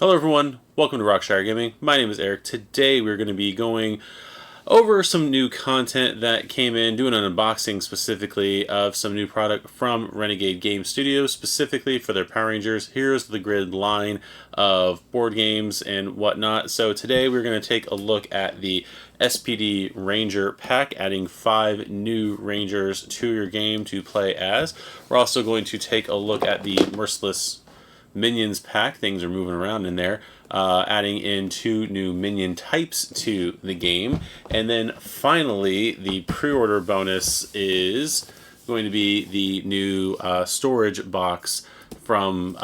Hello everyone, welcome to Rockshire Gaming. My name is Eric. Today we're going to be going over some new content that came in, doing an unboxing specifically of some new product from Renegade Game Studios, specifically for their Power Rangers Heroes of the Grid line of board games and whatnot. So today we're going to take a look at the SPD Ranger pack, adding 5 new Rangers to your game to play as. We're also going to take a look at the Merciless Minions pack. Things are moving around in there, adding in 2 new minion types to the game. And then finally, the pre-order bonus is going to be the new storage box from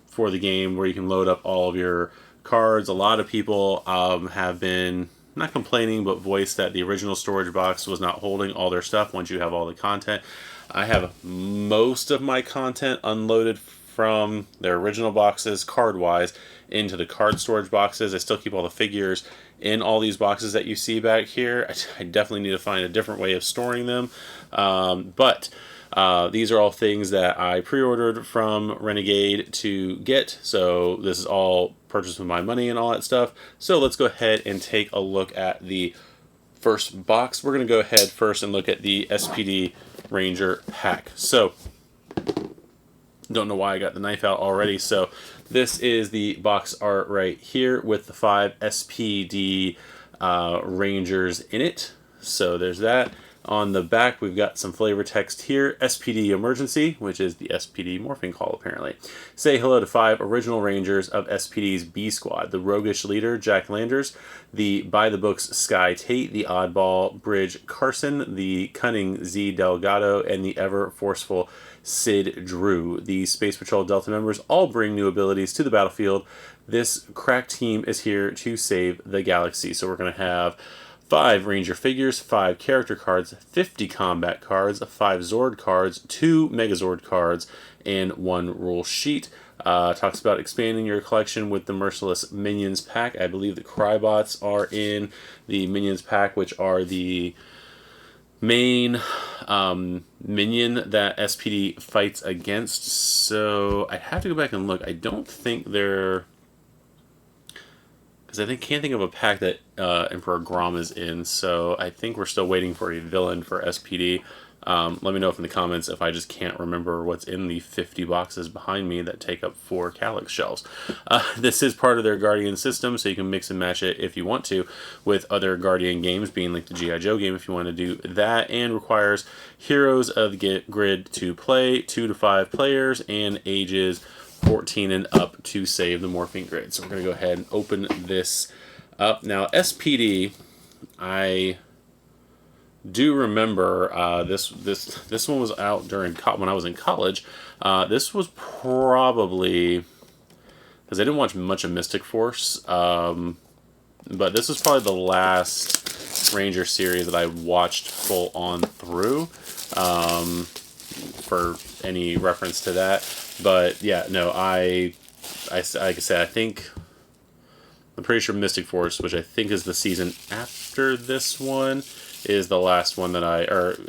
for the game, where you can load up all of your cards. A lot of people have been not complaining, but voiced that the original storage box was not holding all their stuff once you have all the content. I have most of my content unloaded from their original boxes, card-wise, into the card storage boxes. I still keep all the figures in all these boxes that you see back here. I definitely need to find a different way of storing them. But these are all things that I pre-ordered from Renegade to get. So this is all purchased with my money and all that stuff. So let's go ahead and take a look at the first box. We're going to go ahead first and look at the SPD Ranger pack. So don't know why I got the knife out already. So this is the box art right here with the 5 SPD Rangers in it. So there's that. On the back, we've got some flavor text here. SPD Emergency, which is the SPD morphing call, apparently. Say hello to 5 original Rangers of SPD's B Squad. The roguish leader, Jack Landers. The by-the-books Sky Tate. The oddball Bridge Carson. The cunning Z Delgado. And the ever-forceful Sid Drew. The Space Patrol Delta members all bring new abilities to the battlefield. This crack team is here to save the galaxy. So we're going to have 5 Ranger figures, 5 character cards, 50 combat cards, 5 Zord cards, 2 Megazord cards, and 1 rule sheet. Talks about expanding your collection with the Merciless Minions pack. I believe the Crybots are in the Minions pack, which are the main minion that SPD fights against. So I have to go back and look. I don't think they're... because I can't think of a pack that Emperor Grom is in, so I think we're still waiting for a villain for SPD. Let me know in the comments if I just can't remember what's in the 50 boxes behind me that take up 4 Calyx shelves. This is part of their Guardian system, so you can mix and match it if you want to with other Guardian games, being like the G.I. Joe game if you want to do that, and requires Heroes of the Grid to play, 2 to 5 players, and ages 14 and up to save the morphing grid. So we're going to go ahead and open this up. Now, SPD, I do remember this one was out during when I was in college. This was probably, because I didn't watch much of Mystic Force, but this was probably the last Ranger series that I watched full on through, for any reference to that. But yeah, no, like I said, I'm pretty sure Mystic Force, which I think is the season after this one, is the last one that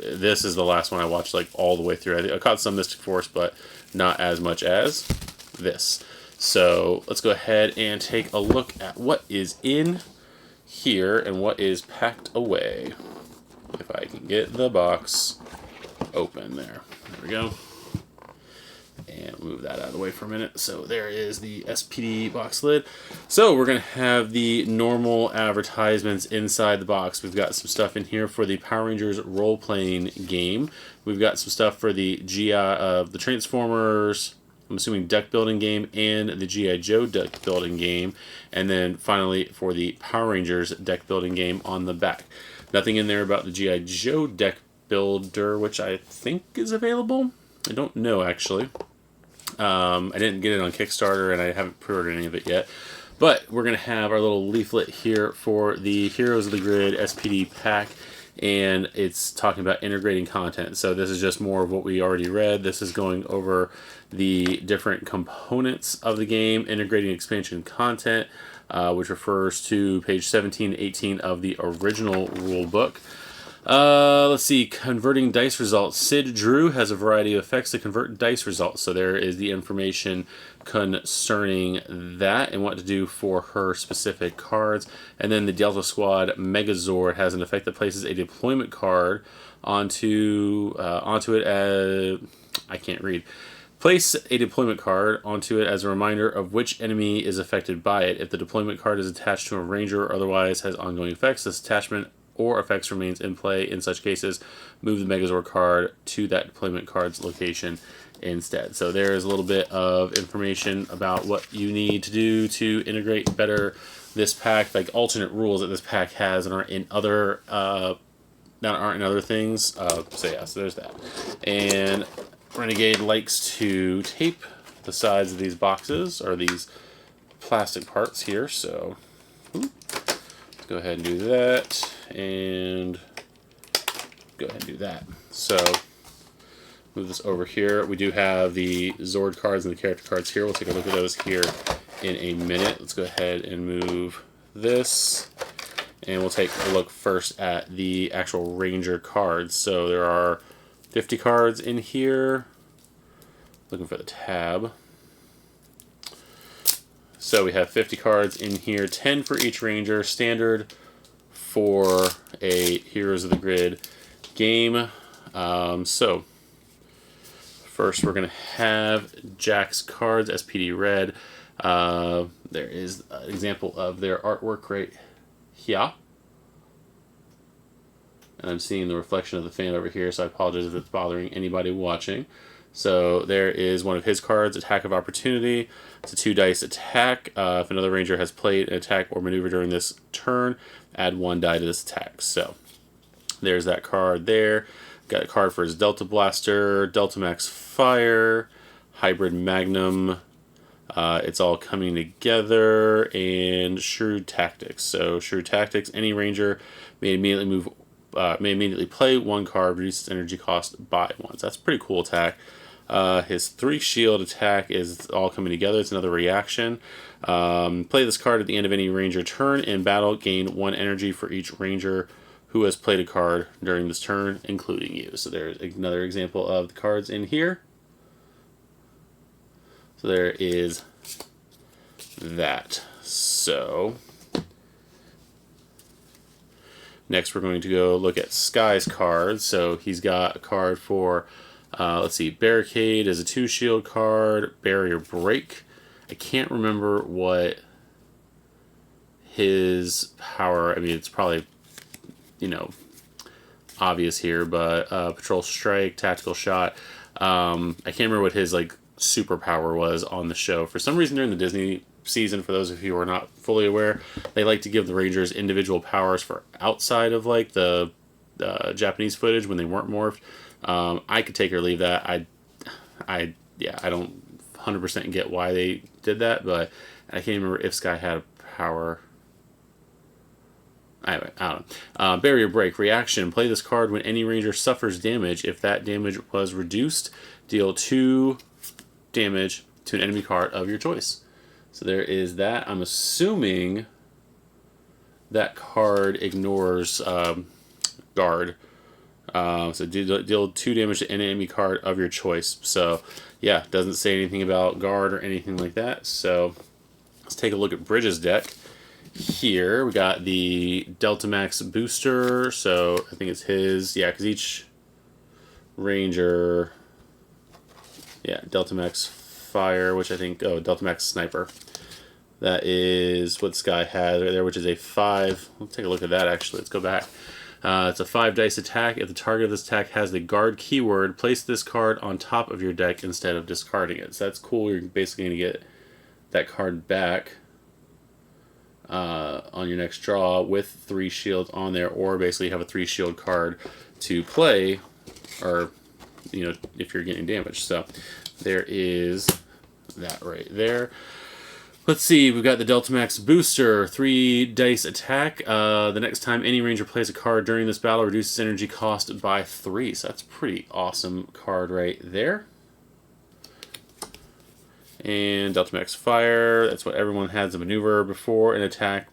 this is the last one I watched like all the way through. I caught some Mystic Force, but not as much as this. So let's go ahead and take a look at what is in here and what is packed away. If I can get the box open there. There we go. And move that out of the way for a minute. So there is the SPD box lid. So we're going to have the normal advertisements inside the box. We've got some stuff in here for the Power Rangers role-playing game. We've got some stuff for the the Transformers, I'm assuming, deck building game, and the G.I. Joe deck building game. And then finally for the Power Rangers deck building game on the back. Nothing in there about the G.I. Joe deck builder, which I think is available. I don't know, actually. I didn't get it on Kickstarter, and I haven't pre-ordered any of it yet. But we're going to have our little leaflet here for the Heroes of the Grid SPD pack, and it's talking about integrating content. So this is just more of what we already read. This is going over the different components of the game, integrating expansion content, which refers to page 17 to 18 of the original rule book. Let's see. Converting dice results. Sid Drew has a variety of effects to convert dice results. So there is the information concerning that and what to do for her specific cards. And then the Delta Squad Megazord has an effect that places a deployment card onto it as I can't read. Place a deployment card onto it as a reminder of which enemy is affected by it. If the deployment card is attached to a ranger or otherwise has ongoing effects, this attachment or effects remains in play. In such cases, move the Megazord card to that deployment card's location instead. So there is a little bit of information about what you need to do to integrate better this pack, like alternate rules that this pack has and aren't in other things. So yeah, so there's that. And Renegade likes to tape the sides of these boxes or these plastic parts here. So go ahead and do that, and go ahead and do that. So move this over here. We do have the Zord cards and the character cards here. We'll take a look at those here in a minute. Let's go ahead and move this, and we'll take a look first at the actual Ranger cards. So there are 50 cards in here. Looking for the tab. So we have 50 cards in here, 10 for each Ranger, standard for a Heroes of the Grid game. So first we're going to have Jack's cards, SPD Red. There is an example of their artwork right here. And I'm seeing the reflection of the fan over here, so I apologize if it's bothering anybody watching. So there is one of his cards, Attack of Opportunity. It's a 2-dice attack. If another Ranger has played an attack or maneuver during this turn, add 1 die to this attack. So there's that card there. Got a card for his Delta Blaster, Delta Max Fire, Hybrid Magnum. It's all coming together, and Shrewd Tactics. So Shrewd Tactics, any Ranger may immediately play 1 card, reduce its energy cost by 1. So that's a pretty cool attack. His 3 shield attack is all coming together. It's another reaction. Play this card at the end of any Ranger turn in battle. Gain 1 energy for each Ranger who has played a card during this turn, including you. So there's another example of the cards in here. So there is that. So next we're going to go look at Sky's cards. So he's got a card for, let's see, Barricade is a 2 shield card, Barrier Break. I can't remember what his power, I mean, it's probably, obvious here, but Patrol Strike, Tactical Shot. I can't remember what his, superpower was on the show. For some reason during the Disney season, for those of you who are not fully aware, they like to give the Rangers individual powers for outside of the Japanese footage when they weren't morphed. I could take or leave that. I don't 100% get why they did that, but I can't remember if Sky had a power. Anyway, I don't know. Barrier Break reaction. Play this card when any Ranger suffers damage. If that damage was reduced, deal 2 damage to an enemy card of your choice. So there is that. I'm assuming that card ignores guard. So deal 2 damage to any enemy card of your choice. So yeah, doesn't say anything about guard or anything like that. So let's take a look at Bridges' deck. Here we got the Delta Max booster. So I think it's his. Yeah, because each Ranger. Yeah, Delta Max Fire, which I think, Delta Max Sniper. That is what Sky has right there, which is a 5. Let's take a look at that, actually. Let's go back. It's a 5-dice attack. If the target of this attack has the guard keyword, place this card on top of your deck instead of discarding it. So that's cool. You're basically going to get that card back on your next draw with 3 shields on there, or basically have a 3 shield card to play, or if you're getting damaged. So there is that right there. Let's see, we've got the Delta Max booster, 3-dice attack. The next time any Ranger plays a card during this battle, reduces energy cost by 3. So that's a pretty awesome card right there. And Delta Max Fire, that's what everyone has a maneuver before an attack.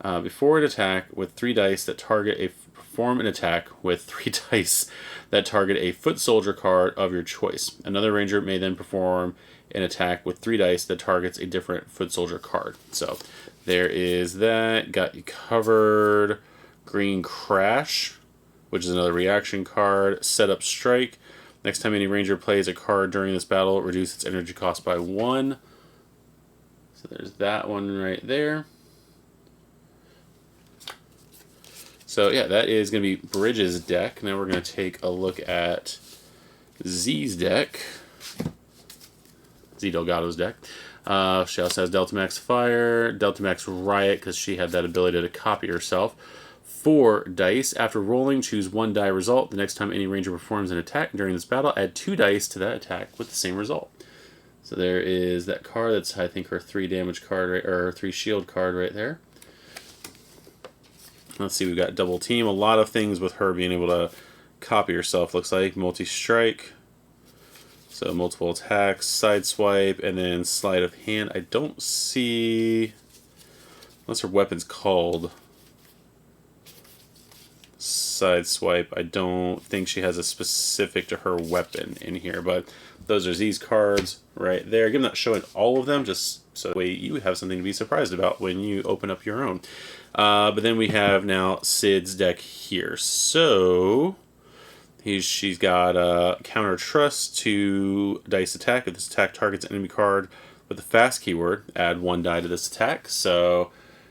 Before an attack with 3 dice that target a perform an attack with 3 dice that target a foot soldier card of your choice. Another ranger may then perform an attack with 3 dice that targets a different foot soldier card. So there is that. Got you covered. Green Crash, which is another reaction card. Set Up Strike. Next time any ranger plays a card during this battle, reduce its energy cost by 1. So there's that one right there. So yeah, that is going to be Bridges' deck. Now we're going to take a look at Z's deck. Z Delgado's deck. She also has Delta Max Fire, Delta Max Riot, because she had that ability to copy herself. 4 dice. After rolling, choose 1 die result. The next time any ranger performs an attack during this battle, add 2 dice to that attack with the same result. So there is that card. That's, I think, her 3 damage card, right, or 3 shield card right there. Let's see, we've got Double Team. A lot of things with her being able to copy herself, looks like. Multi-Strike. So multiple attacks, Side Swipe, and then Sleight of Hand. I don't see, unless her weapon's called Side Swipe, I don't think she has a specific to her weapon in here, but those are Z's cards right there. Again, I'm not showing all of them, just so that way you have something to be surprised about when you open up your own. But then we have now Sid's deck here. So she's got Counter Trust to dice attack. If this attack targets an enemy card with the fast keyword, add 1 die to this attack. So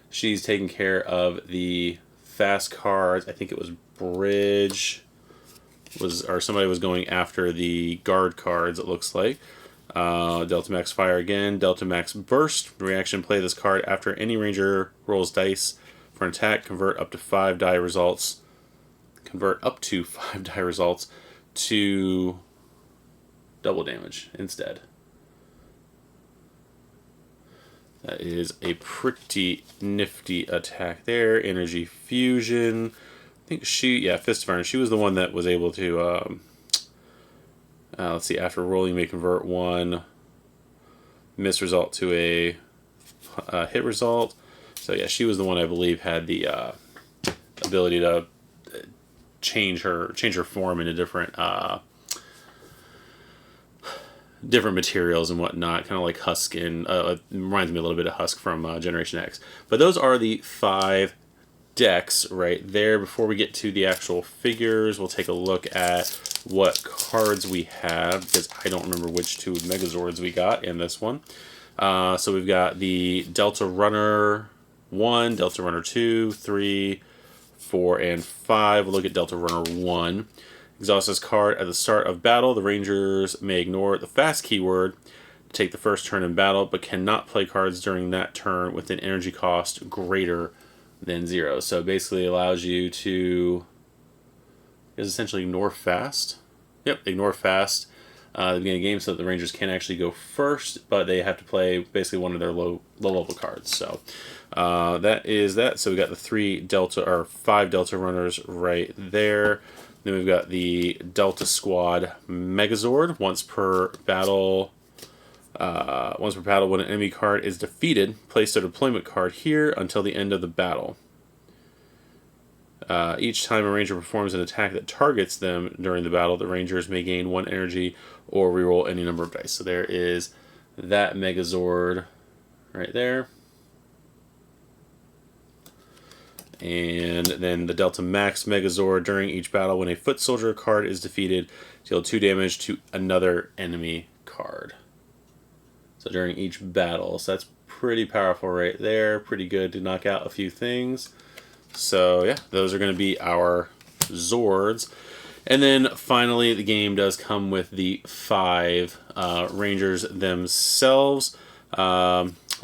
she's taking care of the fast cards. I think it was Bridge or somebody was going after the guard cards, it looks like. Delta Max Fire again. Delta Max Burst. Reaction, play this card after any ranger rolls dice for an attack. Convert up to 5 die results. Convert up to 5 die results to double damage instead. That is a pretty nifty attack there. Energy Fusion. I think Fist of Iron. She was the one that was able to, let's see, after rolling, you may convert 1 miss result to a hit result. So yeah, she was the one I believe had the ability to change her form into different materials and whatnot, kind of like Husk, and it reminds me a little bit of Husk from Generation X. But those are the 5 decks right there. Before we get to the actual figures, we'll take a look at what cards we have, because I don't remember which 2 Megazords we got in this one. So we've got the Delta Runner 1, Delta Runner 2, 3, 4, and 5. We'll look at Delta Runner 1. Exhaust this card at the start of battle. The Rangers may ignore the fast keyword to take the first turn in battle, but cannot play cards during that turn with an energy cost greater than 0. So it basically allows you to essentially ignore fast. Yep, ignore fast at the beginning of the game, so that the Rangers can actually go first, but they have to play basically one of their low level cards. So that is that. So we got the 5 Delta Runners right there. Then we've got the Delta Squad Megazord. Once per battle, when an enemy card is defeated, place their deployment card here until the end of the battle. Each time a ranger performs an attack that targets them during the battle, the rangers may gain 1 energy or reroll any number of dice. So there is that Megazord right there. And then the Delta Max Megazord. During each battle, when a foot soldier card is defeated, deal 2 damage to another enemy card. So during each battle. So that's pretty powerful right there. Pretty good to knock out a few things. So yeah, those are going to be our Zords. And then finally, the game does come with the 5 Rangers themselves.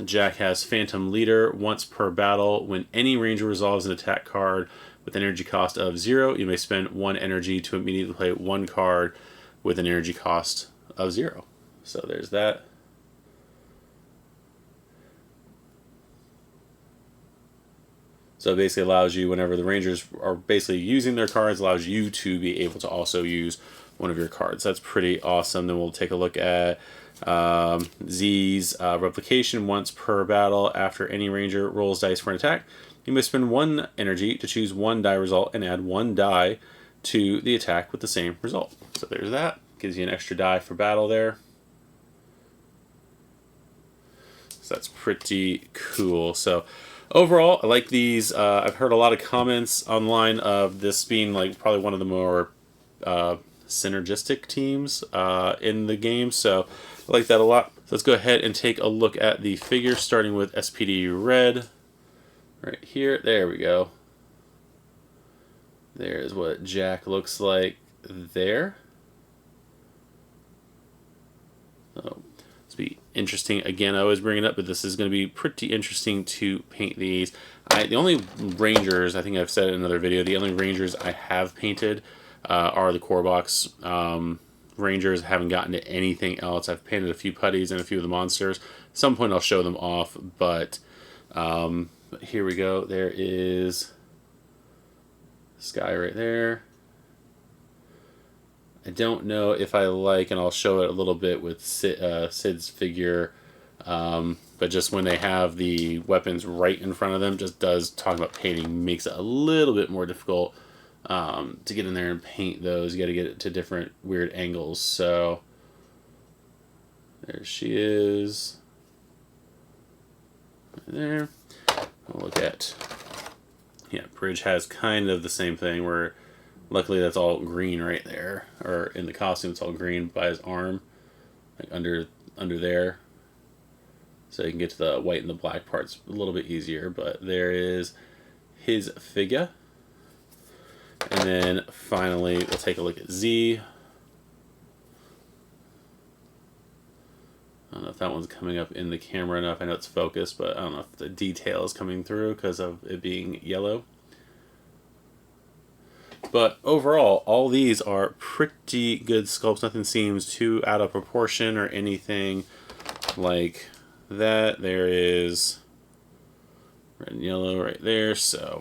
Jack has Phantom Leader. Once per battle, when any Ranger resolves an attack card with an energy cost of 0, you may spend 1 energy to immediately play 1 card with an energy cost of 0. So there's that. So it basically allows you, whenever the Rangers are basically using their cards, allows you to be able to also use one of your cards. That's pretty awesome. Then we'll take a look at Z's replication. Once per battle, after any ranger rolls dice for an attack, you may spend 1 energy to choose 1 die result and add 1 die to the attack with the same result. So there's that. Gives you an extra die for battle there. So that's pretty cool. So overall, I like these. I've heard a lot of comments online of this being like probably one of the more synergistic teams in the game. So I like that a lot. So let's go ahead and take a look at the figure, starting with SPD Red. Right here. There we go. There's what Jack looks like there. Oh, this will be interesting. Again, I always bring it up, but this is going to be pretty interesting to paint these. The only Rangers, I think I've said in another video, the only Rangers I have painted are the core box Rangers. I haven't gotten to anything else. I've painted a few putties and a few of the monsters. At some point I'll show them off, but here we go. There is this guy right there. I don't know if I like, and I'll show it a little bit with Sid's figure, but just when they have the weapons right in front of them, just does, talking about painting, makes it a little bit more difficult to get in there and paint those. You got to get it to different weird angles. So there she is. Right there. We'll look at, yeah, Bridge has kind of the same thing where luckily that's all green right there, or in the costume it's all green by his arm, like under there. So you can get to the white and the black parts a little bit easier, but there is his figure. And then finally we'll take a look at Z. I don't know if that one's coming up in the camera enough. I know it's focused, but I don't know if the detail is coming through because of it being yellow. But overall, all these are pretty good sculpts. Nothing seems too out of proportion or anything like that. There is red and yellow right there. So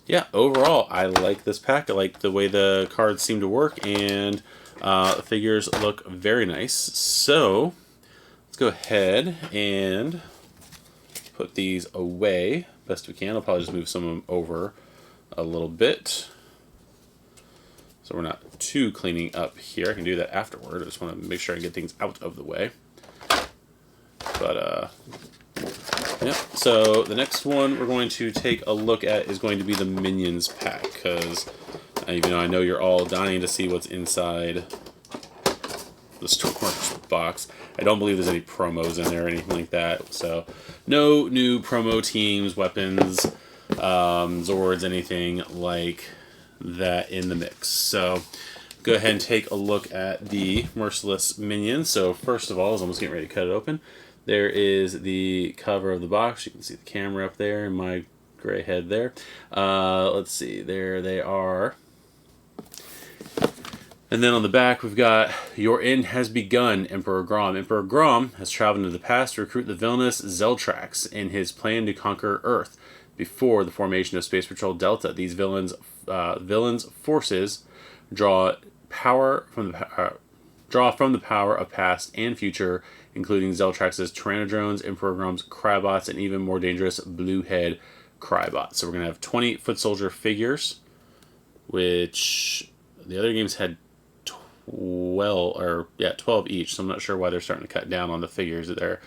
yeah, overall, I like this pack. I like the way the cards seem to work, and the figures look very nice. So let's go ahead and put these away best we can. I'll probably just move some of them over a little bit, so we're not too cleaning up here. I can do that afterward. I just want to make sure I get things out of the way. But, yeah. So the next one we're going to take a look at is going to be the Minions pack, because even though I know you're all dying to see what's inside the storage box, I don't believe there's any promos in there or anything like that. So no new promo teams, weapons, Zords, anything like that in the mix. So go ahead and take a look at the Merciless Minions. So first of all, I was almost getting ready to cut it open. There is the cover of the box. You can see the camera up there and my gray head there. Let's see, there they are. And then on the back, we've got "Your End Has Begun, Emperor Grom." Emperor Grom has traveled into the past to recruit the villainous Zeltrax in his plan to conquer Earth before the formation of Space Patrol Delta. These villains' forces draw from the power of past and future, including Zeltrax's Tyrannodrones, Emperor Grom's Crybots, and even more dangerous Bluehead Crybots. So we're going to have 20 foot soldier figures, which the other games had 12 each, so I'm not sure why they're starting to cut down on the figures there.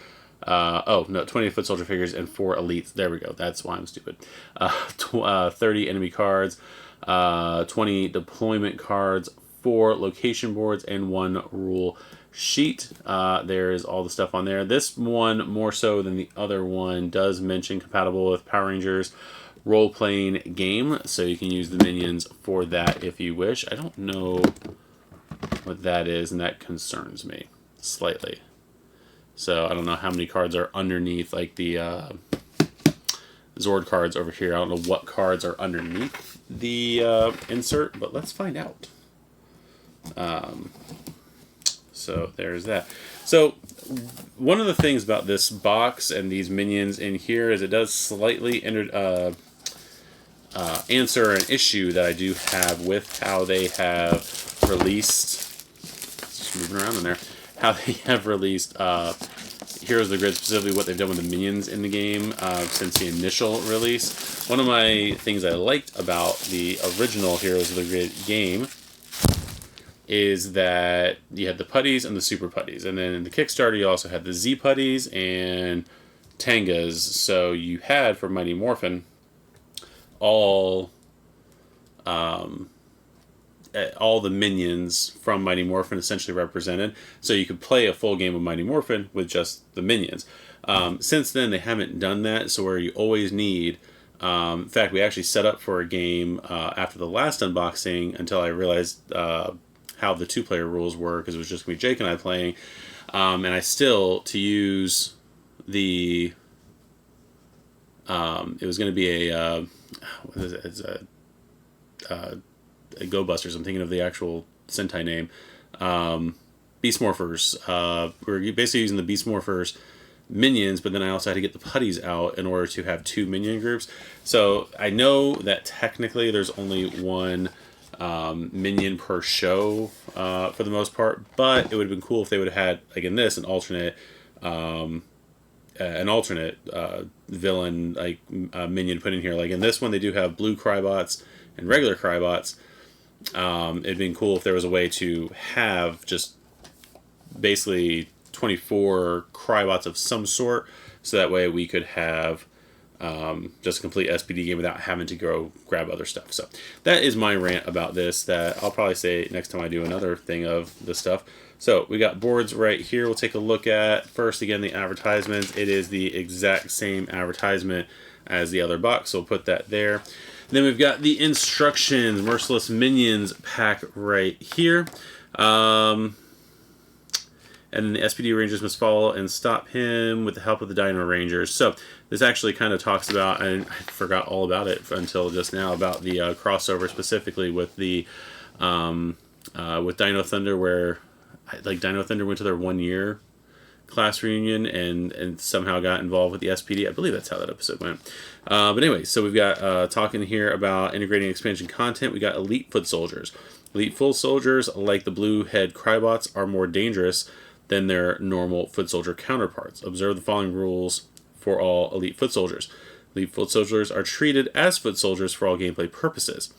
20 foot soldier figures and 4 elites. There we go. That's why I'm stupid. 30 enemy cards, 20 deployment cards, 4 location boards, and 1 rule sheet. There's all the stuff on there. This one, more so than the other one, does mention compatible with Power Rangers role-playing game, so you can use the minions for that if you wish. I don't know what that is, and that concerns me slightly. So I don't know how many cards are underneath, like the Zord cards over here. I don't know what cards are underneath the insert, but let's find out. So there's that. So one of the things about this box and these minions in here is it does slightly answer an issue that I do have with how they have released, just moving around in there, how they have released Heroes of the Grid, specifically what they've done with the minions in the game since the initial release. One of my things I liked about the original Heroes of the Grid game is that you had the putties and the super putties, and then in the Kickstarter you also had the Z putties and Tangas. So you had for Mighty Morphin all the minions from Mighty Morphin essentially represented, so you could play a full game of Mighty Morphin with just the minions. Since then, they haven't done that, so where you always need... in fact, we actually set up for a game after the last unboxing until I realized how the two-player rules were, because it was just going to be Jake and I playing, and I still, to use the... it was going to be a... what is it? It's a Go Busters. I'm thinking of the actual Sentai name. Beast Morphers. We're basically using the Beast Morphers minions, but then I also had to get the putties out in order to have two minion groups. So I know that technically there's only one minion per show for the most part, but it would have been cool if they would have had, like in this, an alternate villain minion put in here. Like in this one, they do have blue Crybots and regular Crybots. It'd been cool if there was a way to have just basically 24 Crybots of some sort, so that way we could have just a complete SPD game without having to go grab other stuff. So that is my rant about this, that I'll probably say next time I do another thing of this stuff. So we got boards right here we'll take a look at. First, again, the advertisements. It is the exact same advertisement as the other box, so we'll put that there. Then we've got the instructions, Merciless Minions pack right here. And then the SPD Rangers must follow and stop him with the help of the Dino Rangers. So this actually kind of talks about, and I forgot all about it until just now, about the crossover specifically with the with Dino Thunder, where like Dino Thunder went to their 1 year class reunion and somehow got involved with the SPD. I believe that's how that episode went. But anyway, so we've got talking here about integrating expansion content. We got Elite Foot Soldiers. Elite Foot Soldiers, like the blue head Crybots, are more dangerous than their normal Foot Soldier counterparts. Observe the following rules for all Elite Foot Soldiers. Elite Foot Soldiers are treated as Foot Soldiers for all gameplay purposes.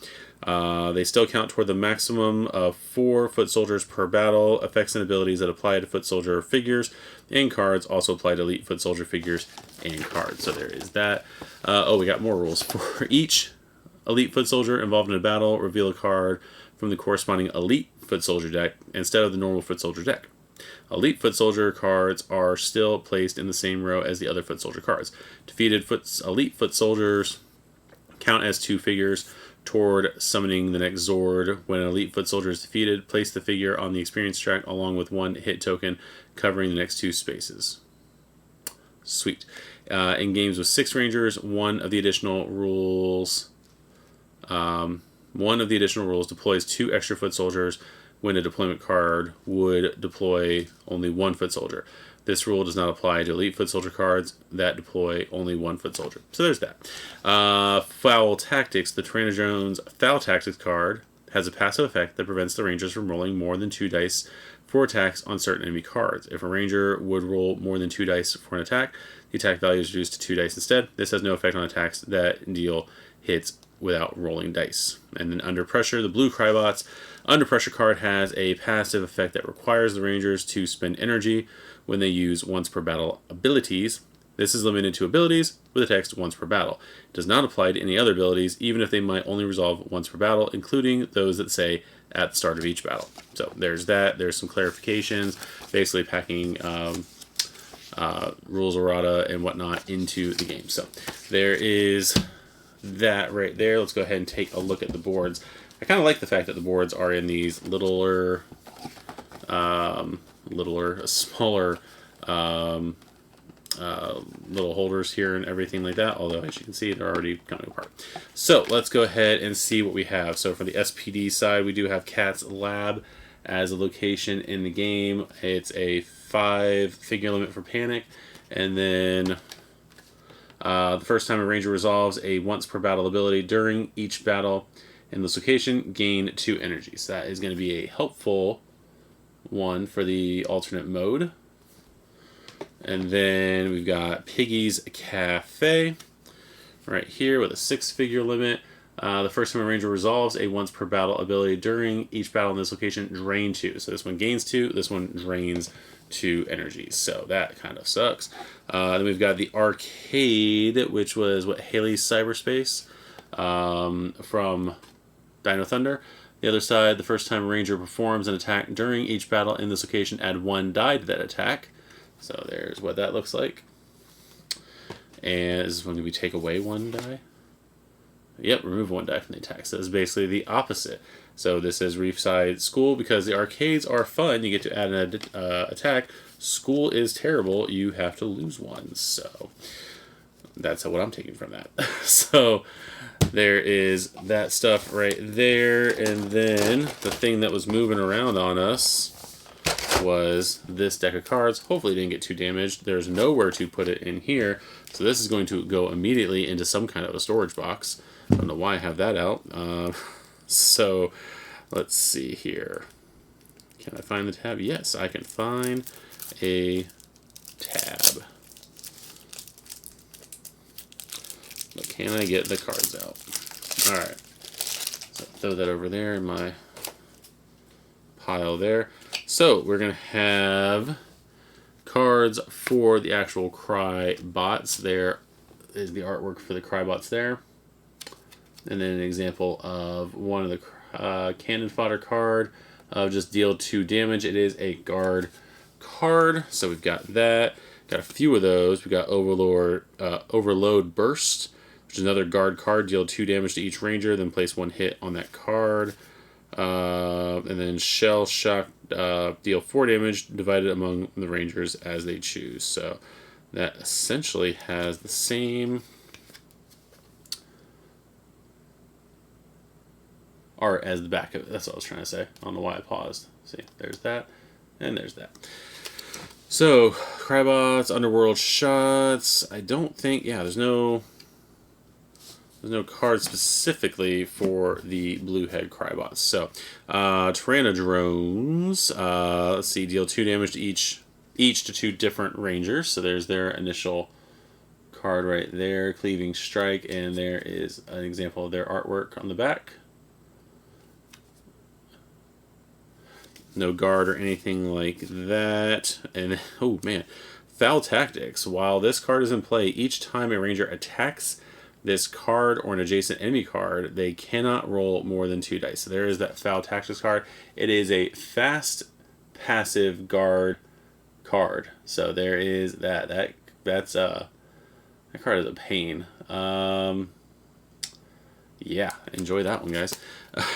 They still count toward the maximum of 4 Foot Soldiers per battle. Effects and abilities that apply to Foot Soldier figures and cards also apply to Elite Foot Soldier figures and cards. So there is that. We got more rules. For each Elite Foot Soldier involved in a battle, reveal a card from the corresponding Elite Foot Soldier deck instead of the normal Foot Soldier deck. Elite Foot Soldier cards are still placed in the same row as the other Foot Soldier cards. Defeated Elite Foot Soldiers count as 2 figures toward summoning the next Zord. When an Elite Foot Soldier is defeated, place the figure on the experience track along with 1 hit token covering the next 2 spaces. Sweet. In games with 6 Rangers, one of the additional rules deploys 2 extra Foot Soldiers when a deployment card would deploy only 1 Foot Soldier. This rule does not apply to Elite Foot Soldier cards that deploy only 1 Foot Soldier. So there's that. Foul Tactics. The Tyrannosaurus Foul Tactics card has a passive effect that prevents the Rangers from rolling more than 2 dice for attacks on certain enemy cards. If a Ranger would roll more than 2 dice for an attack, the attack value is reduced to 2 dice instead. This has no effect on attacks that deal hits without rolling dice. And then Under Pressure, the blue Crybots. Under Pressure card has a passive effect that requires the Rangers to spend energy when they use once per battle abilities. This is limited to abilities with the text once per battle. It does not apply to any other abilities, even if they might only resolve once per battle, including those that say at the start of each battle. So there's that. There's some clarifications, basically packing rules errata and whatnot into the game. So there is that right there. Let's go ahead and take a look at the boards. I kind of like the fact that the boards are in these smaller little holders here and everything like that, although as you can see they're already coming apart. So let's go ahead and see what we have. So for the SPD side, we do have Cat's Lab as a location in the game. It's a 5 figure limit for Panic, and then the first time a Ranger resolves a once per battle ability during each battle, in this location, gain 2 energy. So that is going to be a helpful one for the alternate mode. And then we've got Piggy's Cafe right here with a 6-figure limit. The first time a ranger resolves a once per battle ability during each battle in this location, drain 2. So this one gains 2, this one drains 2 energy. So that kind of sucks. Then we've got the Arcade, which was Haley's Cyberspace from Dino Thunder. The other side, the first time a ranger performs an attack during each battle in this location, add 1 die to that attack. So there's what that looks like. And this is when we take away 1 die. Yep, remove 1 die from the attack. So it's basically the opposite. So this is Reefside School because the arcades are fun. You get to add an attack. School is terrible. You have to lose 1. So that's what I'm taking from that. So there is that stuff right there. And then the thing that was moving around on us was this deck of cards. Hopefully it didn't get too damaged. There's nowhere to put it in here. So this is going to go immediately into some kind of a storage box. I don't know why I have that out. So let's see here. Can I find the tab? Yes, I can find a tab. But can I get the cards out? Alright. So throw that over there in my pile there. So we're going to have cards for the actual Cry bots. There is the artwork for the Cry bots there. And then an example of one of the cannon fodder card of just deal 2 damage. It is a guard card, so we've got that. Got a few of those. We've got Overload Burst, which is another guard card. Deal 2 damage to each ranger, then place 1 hit on that card. And then Shell Shock, deal 4 damage divided among the rangers as they choose. So that essentially has the same art as the back of it. That's what I was trying to say. I don't know why I paused. See, there's that, and there's that. So, Crybots, Underworld Shots. I don't think, yeah, there's no card specifically for the Bluehead Crybots. So, Tyrannodrones, let's see, deal 2 damage to each to 2 different rangers. So there's their initial card right there, Cleaving Strike, and there is an example of their artwork on the back. No guard or anything like that. And, oh man, Foul Tactics. While this card is in play, each time a ranger attacks this card or an adjacent enemy card, they cannot roll more than 2 dice. So there is that Foul Tactics card. It is a fast, passive guard card. So there is that. That card is a pain. Yeah, enjoy that one, guys.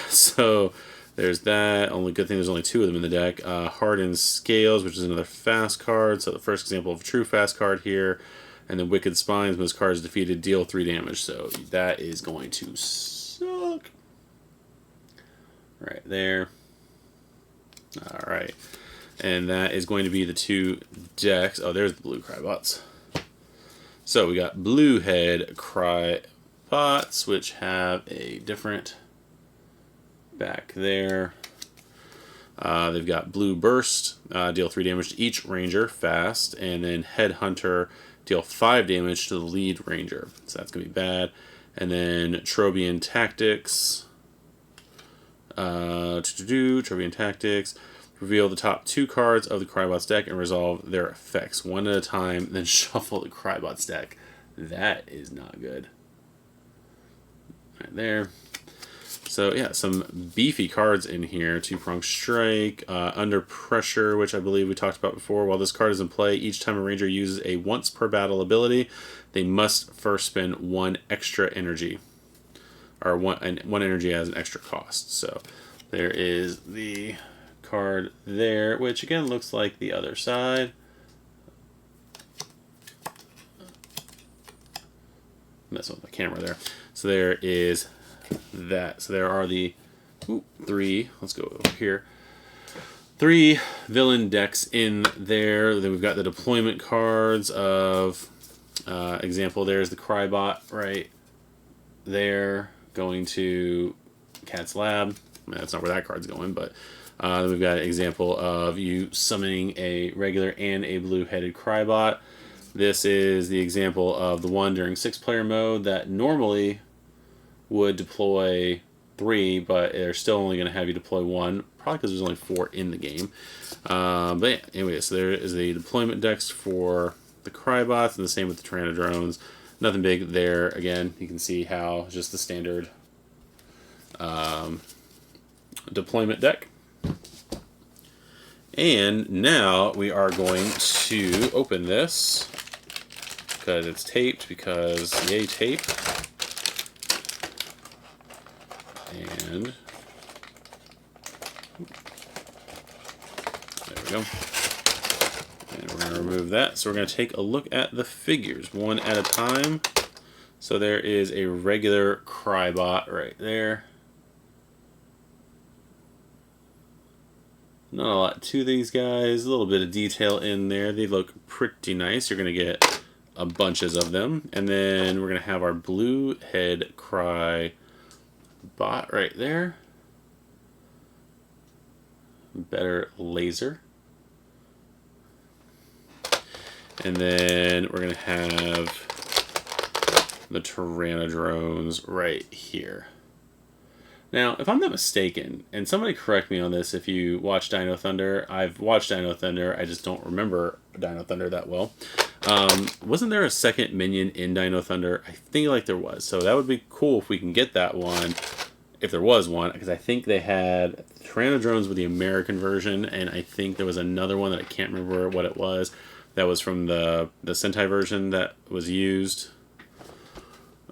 So there's that. Only good thing, there's only 2 of them in the deck. Hardened Scales, which is another fast card. So the first example of a true fast card here. And then Wicked Spines, when this card is defeated, deal 3 damage. So that is going to suck. Right there. Alright. And that is going to be the 2 decks. Oh, there's the blue Crybots. So we got Bluehead Crybots, which have a different back there. They've got Blue Burst, deal 3 damage to each ranger fast, and then Headhunter, deal 5 damage to the lead ranger. So that's going to be bad. And then Trobian Tactics. Trobian Tactics. Reveal the top 2 cards of the Crybots deck and resolve their effects 1 at a time, then shuffle the Crybots deck. That is not good. Right there. So yeah, some beefy cards in here. 2-Prong Strike, Under Pressure, which I believe we talked about before. While this card is in play, each time a ranger uses a once per battle ability, they must first spend 1 extra energy. Or one energy as an extra cost. So there is the card there, which again looks like the other side. Messing with my camera there. So there is that. So there are the 3. Let's go over here. 3 villain decks in there. Then we've got the deployment cards of example. There's the Crybot right there, going to Cat's Lab. I mean, that's not where that card's going, but then we've got an example of you summoning a regular and a blue-headed Crybot. This is the example of the one during 6-player mode that normally would deploy 3, but they're still only going to have you deploy 1, probably because there's only 4 in the game. But yeah, anyway, so there is the deployment decks for the Crybots, and the same with the Tyrannodrones. Nothing big there. Again, you can see how just the standard deployment deck. And now we are going to open this because it's taped, because yay tape. And there we go. And we're going to remove that. So we're going to take a look at the figures one at a time. So there is a regular Crybot right there. Not a lot to these guys. A little bit of detail in there. They look pretty nice. You're going to get bunches of them. And then we're going to have our blue head Crybot right there. Better laser. And then we're going to have the Tyrannodrones right here. Now, if I'm not mistaken, and somebody correct me on this if you watch Dino Thunder, I've watched Dino Thunder, I just don't remember Dino Thunder that well. Wasn't there a second minion in Dino Thunder? I think like there was, so that would be cool if we can get that one, if there was one, because I think they had Tyrannodrones with the American version, and I think there was another one that I can't remember what it was, that was from the Sentai version that was used.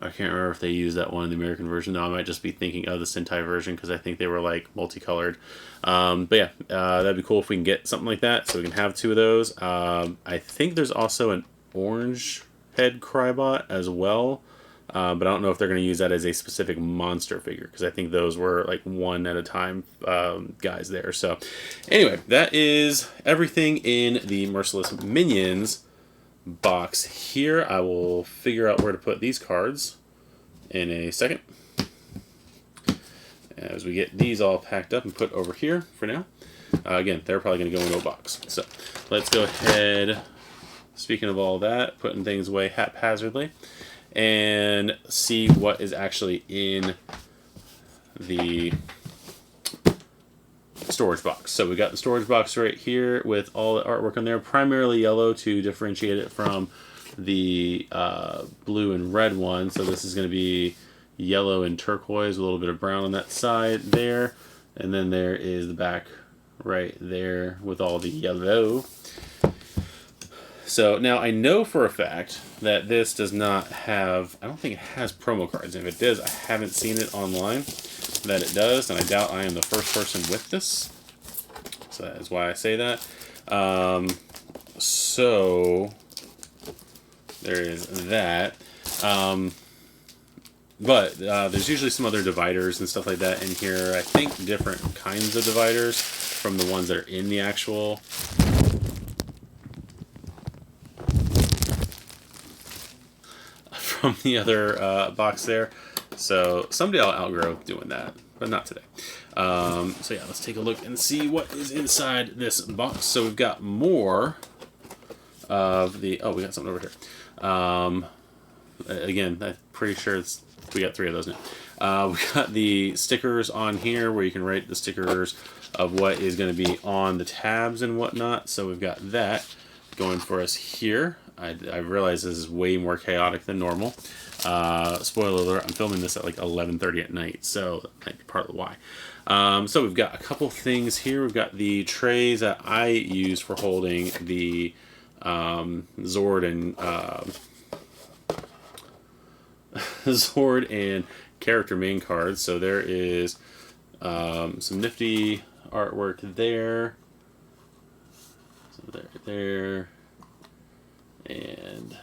I can't remember if they used that one in the American version. No, I might just be thinking of the Sentai version because I think they were like multicolored. But yeah, that'd be cool if we can get something like that so we can have 2 of those. I think there's also an orange head Crybot as well. But I don't know if they're going to use that as a specific monster figure because I think those were like 1 at a time guys there. So anyway, that is everything in the Merciless Minions box here. I will figure out where to put these cards in a second as we get these all packed up and put over here for now. Again, they're probably going to go into a box. So let's go ahead, speaking of all that, putting things away haphazardly, and see what is actually in the storage box. So we got the storage box right here with all the artwork on there, primarily yellow to differentiate it from the blue and red one. So this is going to be yellow and turquoise, a little bit of brown on that side there, and then there is the back right there with all the yellow. So now I know for a fact that this does not have, I don't think it has promo cards. If it does, I haven't seen it online that it does, and I doubt I am the first person with this. So that is why I say that. So there is that. But there's usually some other dividers and stuff like that in here. I think different kinds of dividers from the ones that are in the actual from the other box there. So someday I'll outgrow doing that, but not today. So yeah, let's take a look and see what is inside this box. So we've got more of the, oh, we got something over here. Again, I'm pretty sure we got 3 of those now. We got the stickers on here where you can write the stickers of what is going to be on the tabs and whatnot. So we've got that going for us here. I realize this is way more chaotic than normal. Spoiler alert, I'm filming this at like 11:30 at night, so that might be part of the why. So we've got a couple things here. We've got the trays that I use for holding the Zord and Zord and character main cards. So there is some nifty artwork there. So there. And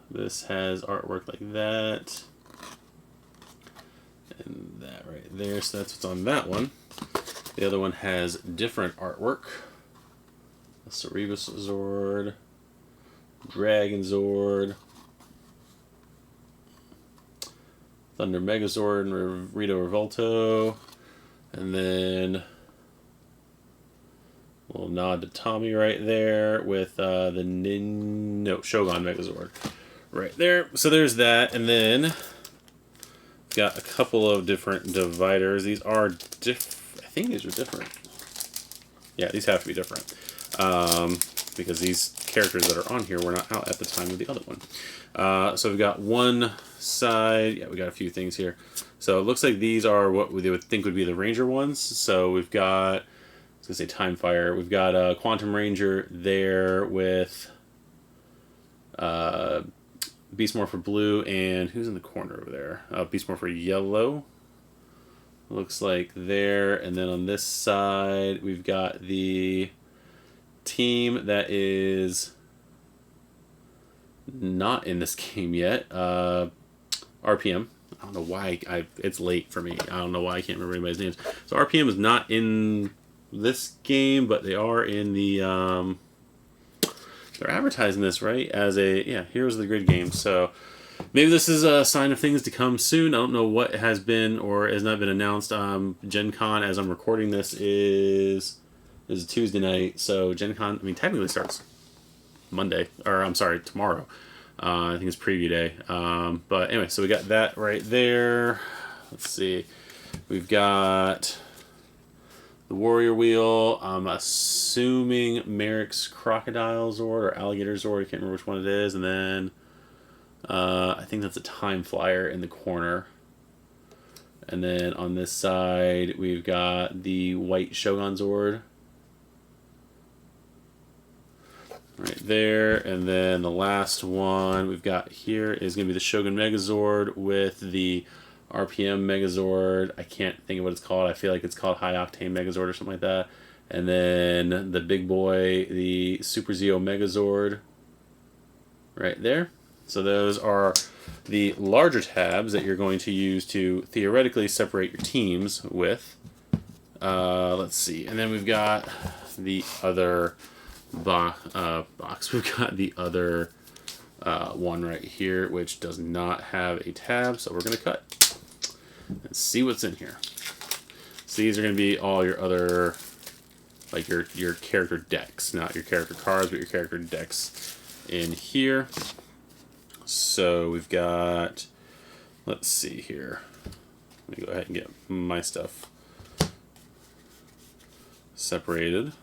this has artwork like that. And that right there. So that's what's on that one. The other one has different artwork. A Cerebus Zord, Dragon Zord, Thunder Megazord and Rito Revolto. And then a little nod to Tommy right there with the Shogun Megazord right there. So there's that. And then got a couple of different dividers. These are I think these are different. Yeah, these have to be different. Because these characters that are on here were not out at the time of the other one. So we've got one side. Yeah, we got a few things here. So it looks like these are what they would think would be the Ranger ones. So we've got, I was going to say Time Fire. We've got a Quantum Ranger there with Beast Morpher Blue, and who's in the corner over there? Beast Morpher Yellow. Looks like there. And then on this side, we've got the team that is not in this game yet. RPM. I don't know why it's late for me. I don't know why I can't remember anybody's names. So RPM is not in this game, but they are in the they're advertising this, right, as a Heroes of the Grid game. So maybe this is a sign of things to come soon. I don't know what has been or has not been announced. Gen Con, as I'm recording this, is a Tuesday night. So Gen Con, I mean, technically starts Monday, or I'm sorry, tomorrow. I think it's preview day. But anyway, so we got that right there. Let's see. We've got the Warrior Wheel. I'm assuming Merrick's Crocodile Zord or Alligator Zord. I can't remember which one it is. And then I think that's a Time Flyer in the corner. And then on this side, we've got the White Shogun Zord. Right there, and then the last one we've got here is going to be the Shogun Megazord with the RPM Megazord. I can't think of what it's called. I feel like it's called High Octane Megazord or something like that. And then the big boy, the Super Zeo Megazord, right there. So those are the larger tabs that you're going to use to theoretically separate your teams with. Let's see, and then we've got the other box. We've got the other one right here, which does not have a tab, so we're going to cut and see what's in here. So these are going to be all your other, like your character decks, not your character cards, but your character decks in here. So we've got, let's see here. Let me go ahead and get my stuff separated.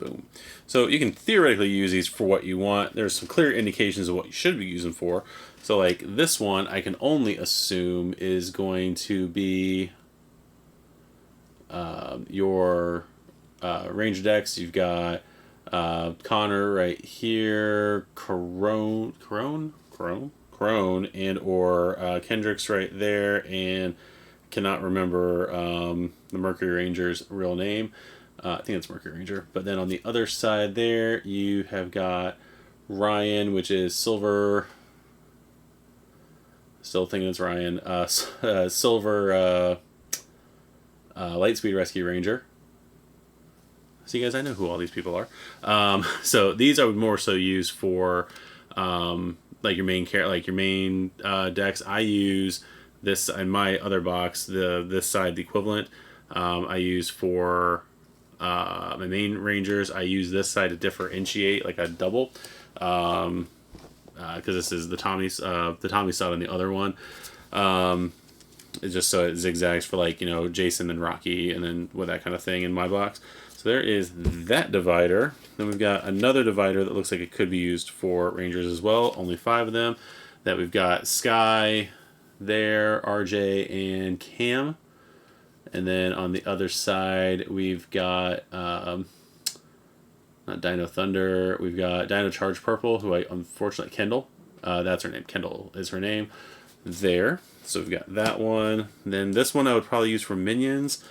Boom. So you can theoretically use these for what you want. There's some clear indications of what you should be using for. So like this one, I can only assume is going to be your Ranger decks. You've got Connor right here, Crone, and or Kendrick's right there, and cannot remember the Mercury Ranger's real name. I think it's Mercury Ranger. But then on the other side there, you have got Ryan, which is Silver. Still thinking it's Ryan. Silver Lightspeed Rescue Ranger. See, guys, I know who all these people are. So these I would more so use for like your main decks. I use this in my other box. This side, the equivalent. I use for my main Rangers. I use this side to differentiate, like a double, because this is the Tommy side on the other one. It's just so it zigzags for, like, Jason and Rocky, and then with that kind of thing in my box. So there is that divider. Then we've got another divider that looks like it could be used for Rangers as well. Only 5 of them. That we've got Sky there, RJ, and Cam. And then on the other side, we've got, not Dino Thunder, we've got Dino Charge Purple, who unfortunately, Kendall, that's her name, Kendall is her name, there. So we've got that one. Then this one I would probably use for minions.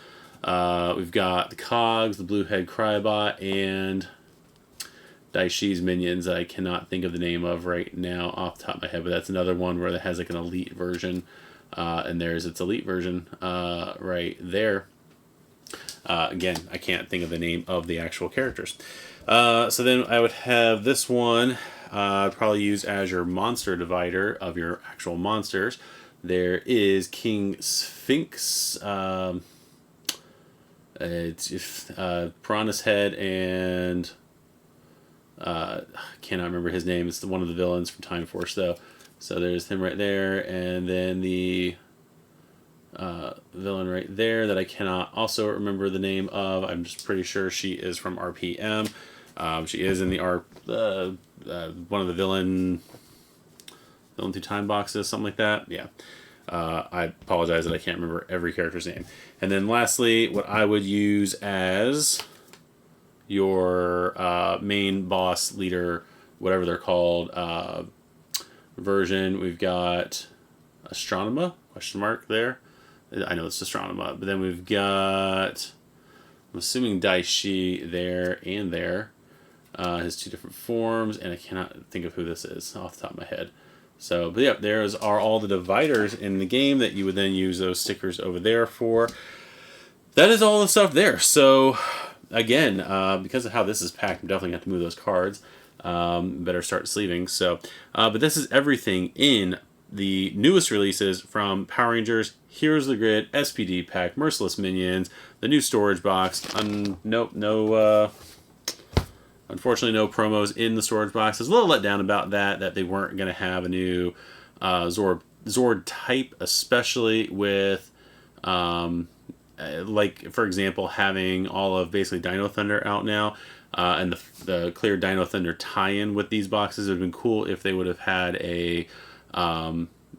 We've got the Cogs, the Bluehead Crybot, and Daishi's minions I cannot think of the name of right now off the top of my head, but that's another one where it has like an elite version. And there's its elite version right there. Again, I can't think of the name of the actual characters. So then I would have this one probably use as your monster divider of your actual monsters. There is King Sphinx. It's Piranha's Head, and I cannot remember his name. It's one of the villains from Time Force, though. So there's him right there, and then the villain right there that I cannot also remember the name of. I'm just pretty sure she is from RPM. She is in the one of the villain through time boxes, something like that. Yeah. I apologize that I can't remember every character's name. And then lastly, what I would use as your main boss leader, whatever they're called, version, we've got Astronema, question mark there. I know it's Astronema, but then we've got, I'm assuming Daishi there and there. His two different forms, and I cannot think of who this is off the top of my head. So, but yeah, there's are all the dividers in the game that you would then use those stickers over there for. That is all the stuff there. So, again, because of how this is packed, I'm definitely going to have to move those cards. Better start sleeving. So, but this is everything in the newest releases from Power Rangers, Heroes of the Grid, SPD pack, Merciless Minions, the new storage box. Unfortunately, no promos in the storage box. I was a little let down about that they weren't going to have a new Zord type, especially with, like, for example, having all of basically Dino Thunder out now, and the clear Dino Thunder tie-in with these boxes. It would have been cool if they would have had a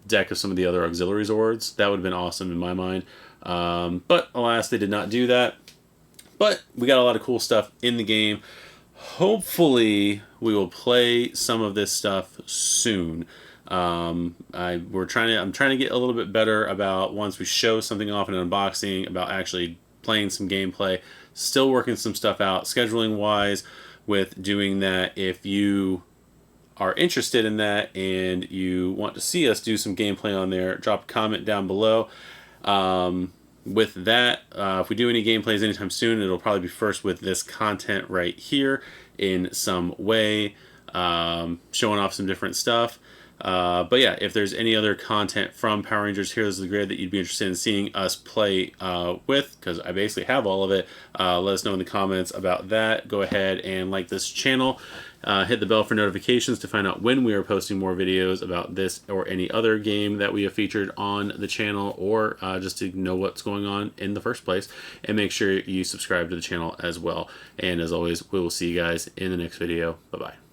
deck of some of the other auxiliary Zords. That would have been awesome in my mind. But alas, they did not do that. But we got a lot of cool stuff in the game. Hopefully, we will play some of this stuff soon. I'm trying to get a little bit better about, once we show something off in an unboxing, about actually playing some gameplay. Still working some stuff out scheduling wise with doing that. If you are interested in that and you want to see us do some gameplay on there, drop a comment down below. With that, if we do any gameplays anytime soon, it'll probably be first with this content right here in some way, showing off some different stuff. But yeah, if there's any other content from Power Rangers Heroes of the Grid that you'd be interested in seeing us play with, because I basically have all of it, let us know in the comments about that. Go ahead and like this channel. Hit the bell for notifications to find out when we are posting more videos about this or any other game that we have featured on the channel, or just to know what's going on in the first place. And make sure you subscribe to the channel as well. And as always, we will see you guys in the next video. Bye-bye.